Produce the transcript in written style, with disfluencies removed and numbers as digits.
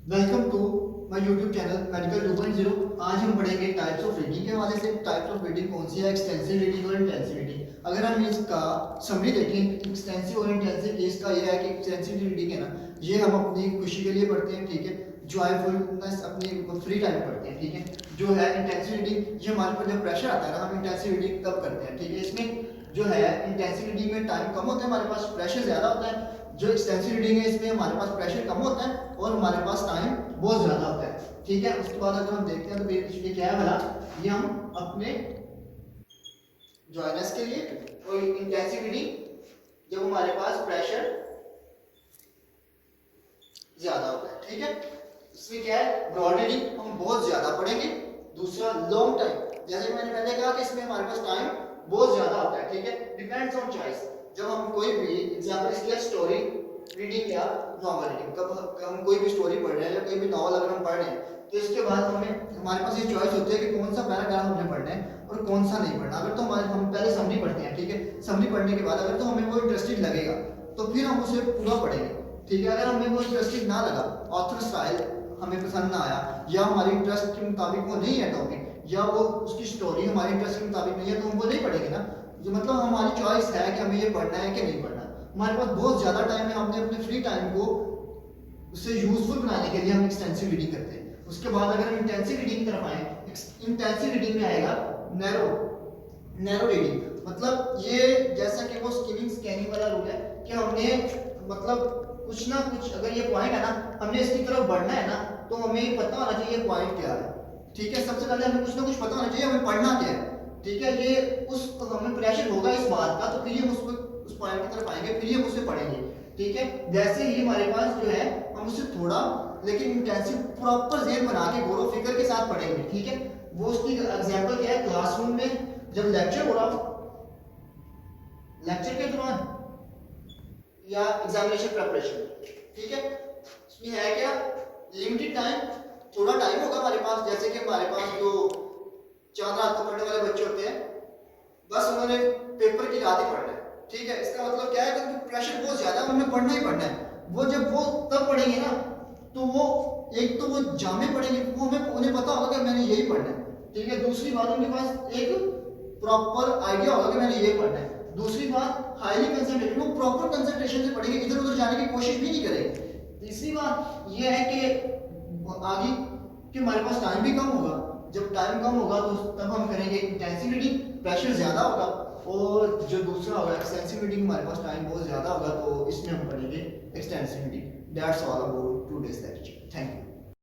Welcome to my YouTube channel medical 2.0। आज हम पढ़ेंगे टाइप्स ऑफ रीडिंग के हवाले से। टाइप्स ऑफ रीडिंग कौन सी है, एक्सटेंसिव रीडिंग और इंटेंसिव रीडिंग। अगर हम इसका समरी देखें, एक्सटेंसिव और इंटेंसिव केस का ये है कि एक्सटेंसिव रीडिंग है ना, ये हम अपनी खुशी के लिए पढ़ते हैं, ठीक है, जॉयफुलनेस अपनी फ्री टाइम पढ़ते हैं, ठीक है। जो है इंटेंसिव रीडिंग, ये हमारे ऊपर जब प्रेशर आता है ना, हम इंटेंसिव रीडिंग तब करते हैं, ठीक है। इसमें जो है इंटेंसिव रीडिंग में टाइम कम होता है, हमारे पास प्रेशर ज़्यादा होता है। जो एक्सटेंसिव रीडिंग है इसमें हमारे पास प्रेशर कम होता है और हमारे पास टाइम बहुत ज़्यादा होता है, ठीक है। उसके बाद अगर हम देखते हैं तो ये क्या है भला, ये हम अपने जॉइनेस के लिए। और इंटेंसिव रीडिंग जब हमारे पास प्रेशर ज़्यादा होता है, ठीक है। इसमें क्या है, ब्रॉड रीडिंग हम बहुत ज़्यादा पढ़ेंगे। दूसरा लॉन्ग टाइम, जैसे कि मैंने पहले कहा कि इसमें हमारे पास टाइम बहुत ज़्यादा होता है, ठीक है। Depends on choice. जब हम कोई भी एग्जाम्पल इसके स्टोरी रीडिंग या नॉवल रीडिंग, कब हम कोई भी स्टोरी पढ़ रहे हैं या कोई भी नॉवल अगर हम पढ़ रहे हैं, तो इसके बाद हमें हमारे पास ये चॉइस होती है कि कौन सा पैराग्राफ हमने पढ़ना है और कौन सा नहीं पढ़ना। अगर तो हम पहले समरी पढ़ते हैं, ठीक है। समरी पढ़ने के बाद अगर तो हमें वो इंटरेस्टिंग लगेगा तो फिर हम उसे पूरा पढ़ेंगे, ठीक है। अगर हमें वो इंटरेस्टिंग ना लगा, ऑथर स्टाइल हमें पसंद ना आया, या हमारी इंटरेस्ट के मुताबिक वो नहीं है टॉपिक, या वो उसकी स्टोरी हमारे इंटरेस्ट के मुताबिक नहीं है, तो हम वो नहीं पढ़ेंगे ना। जो मतलब हमारी चॉइस है कि हमें ये पढ़ना है कि नहीं पढ़ना। हमारे पास बहुत ज़्यादा टाइम है, हमने अपने फ्री टाइम को उससे यूजफुल बनाने के लिए हम एक्सटेंसिव रीडिंग करते हैं। उसके बाद अगर हम इंटेंसिव रीडिंग की तरफ आए, इंटेंसिव रीडिंग में आएगा नैरो नैरो रीडिंग। मतलब ये जैसा कि वो स्किमिंग स्कैनिंग वाला रूल है कि हमने मतलब कुछ ना कुछ, अगर ये पॉइंट है ना, हमने इसकी तरफ बढ़ना है ना, तो हमें पता होना चाहिए पॉइंट क्या है, ठीक है। सबसे पहले हमें कुछ ना कुछ पता होना चाहिए हमें पढ़ना क्या है, ठीक है। ये उस हमें प्रेशर होगा इस बात का, तो फिर ये उस पॉइंट की तरफ आएंगे, फिर ये उसे पढ़ेंगे, ठीक है। वैसे ही हमारे पास जो है हम उसे थोड़ा लेकिन इंटेंसिव प्रॉपर जेन बना के गौर फिक्र के साथ पढ़ेंगे, ठीक है। वो उसकी एग्जांपल क्या है, क्लासरूम में जब लेक्चर हो रहा, लेक्चर के दौरान या एग्जामिनेशन प्रिपरेशन, ठीक है। इसमें है क्या, लिमिटेड टाइम, थोड़ा टाइम होगा हमारे पास। जैसे कि हमारे पास जो चांद रात को पढ़ने वाले बच्चे होते हैं, बस उन्होंने पेपर की रात ही पढ़ना है, ठीक है। इसका मतलब क्या है कि प्रेशर बहुत ज्यादा है, उन्हें पढ़ना ही पढ़ना है। वो जब वो तब पढ़ेंगे ना, तो वो एक तो वो जामे पढ़ेंगे, वो हमें उन्हें पता होगा कि मैंने यही पढ़ना है, ठीक है। दूसरी बात, उनके पास एक प्रॉपर आइडिया होगा कि मैंने ये पढ़ना है। दूसरी बात, हाईली कंसंट्रेटेड, वो प्रॉपर कंसंट्रेशन से पढ़ेंगे, इधर उधर जाने की कोशिश भी नहीं करेंगे। तीसरी बात ये है कि आगे कि हमारे पास टाइम भी कम होगा। जब टाइम कम होगा तो तब हम करेंगे इंटेंसिव रीडिंग, प्रेशर ज़्यादा होगा। और जो दूसरा होगा एक्सटेंसिव रीडिंग, हमारे पास टाइम बहुत ज़्यादा होगा, तो इसमें हम पढ़ेंगे extensive reading. That's all about today's.